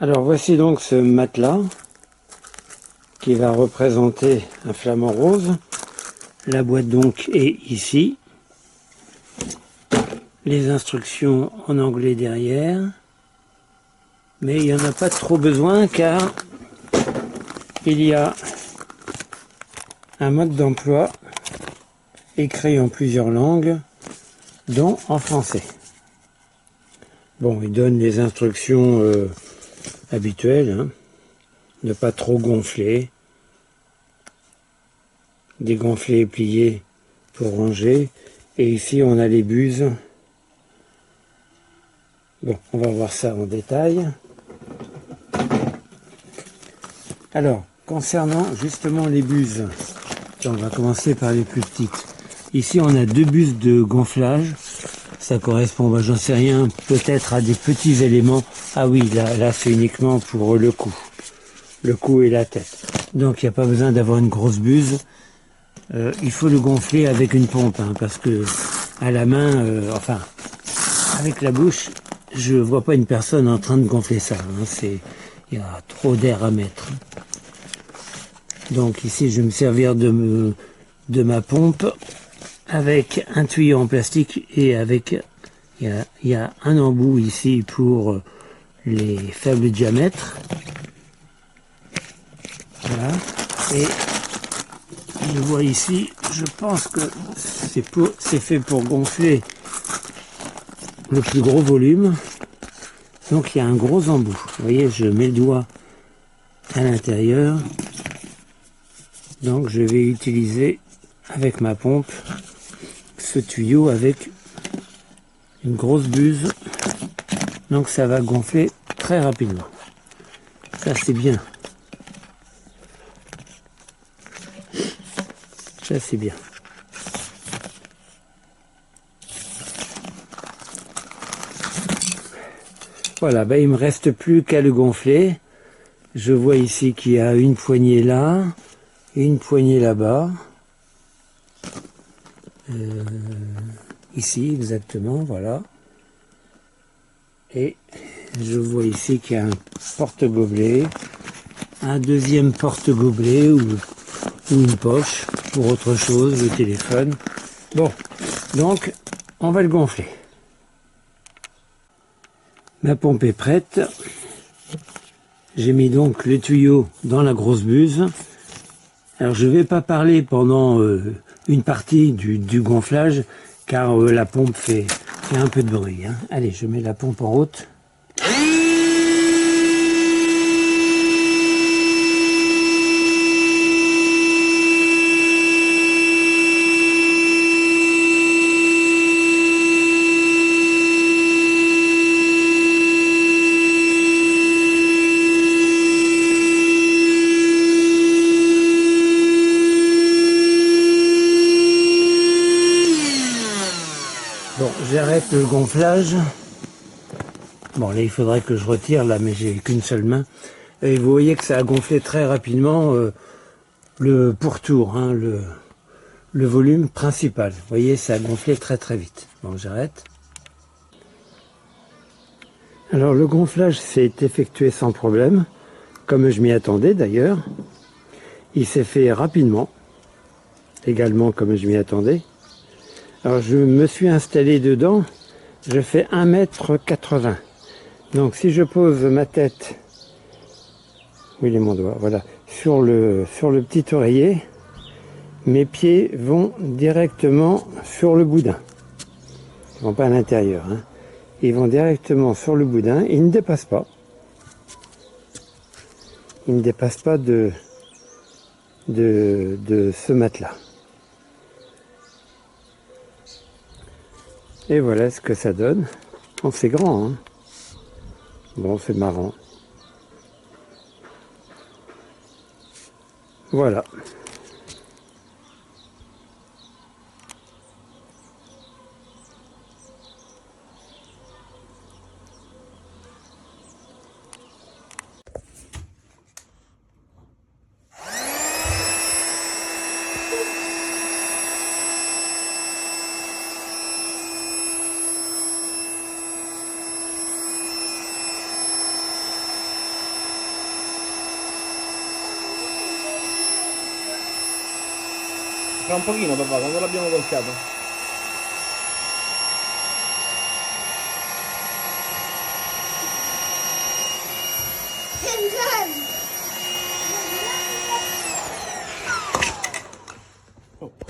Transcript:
Alors voici donc ce matelas qui va représenter un flamant rose. La boîte donc est ici. Les instructions en anglais derrière. Mais il n'y en a pas trop besoin car il y a un mode d'emploi écrit en plusieurs langues, dont en français. Bon, il donne les instructions habituelles, hein. Ne pas trop gonfler, dégonfler et plier pour ranger. Et ici on a les buses. Bon, on va voir ça en détail. Alors, concernant justement les buses, on va commencer par les plus petites. Ici, on a deux buses de gonflage. Ça correspond, j'en sais rien, peut-être à des petits éléments. Ah oui, là c'est uniquement pour le cou. Le cou et la tête. Donc, il n'y a pas besoin d'avoir une grosse buse. Il faut le gonfler avec une pompe, hein, parce que à la main, avec la bouche, je vois pas une personne en train de gonfler ça. Hein, il y a trop d'air à mettre. Donc ici, je vais me servir de ma pompe avec un tuyau en plastique et avec il y a un embout ici pour les faibles diamètres. Voilà. Et je vois ici, je pense que c'est fait pour gonfler le plus gros volume. Donc il y a un gros embout. Vous voyez, je mets le doigt à l'intérieur. Donc je vais utiliser avec ma pompe ce tuyau avec une grosse buse. Donc ça va gonfler très rapidement. Ça c'est bien. Ça c'est bien. Voilà, il me reste plus qu'à le gonfler. Je vois ici qu'il y a une poignée là, et une poignée là-bas. Ici exactement, voilà. Et je vois ici qu'il y a un porte-gobelet, un deuxième porte-gobelet ou une poche pour autre chose, le téléphone. Bon, donc on va le gonfler. Ma pompe est prête. J'ai mis donc le tuyau dans la grosse buse. Alors je ne vais pas parler pendant une partie du gonflage car la pompe fait un peu de bruit. Hein. Allez, je mets la pompe en route. Bon, j'arrête le gonflage. Bon, là, il faudrait que je retire, là, mais j'ai qu'une seule main. Et vous voyez que ça a gonflé très rapidement le pourtour, hein, le volume principal. Vous voyez, ça a gonflé très très vite. Bon, j'arrête. Alors, le gonflage s'est effectué sans problème, comme je m'y attendais d'ailleurs. Il s'est fait rapidement, également comme je m'y attendais. Alors je me suis installé dedans, je fais 1,80 m. Donc si je pose ma tête, où il est mon doigt, voilà, sur le petit oreiller, mes pieds vont directement sur le boudin. Ils ne vont pas à l'intérieur, hein. Ils vont directement sur le boudin, ils ne dépassent pas. Ils ne dépassent pas de ce matelas. Et voilà ce que ça donne. Bon, c'est grand, hein. Bon, c'est marrant. Voilà. Tra un pochino papà, quando l'abbiamo gonfiato. Oh.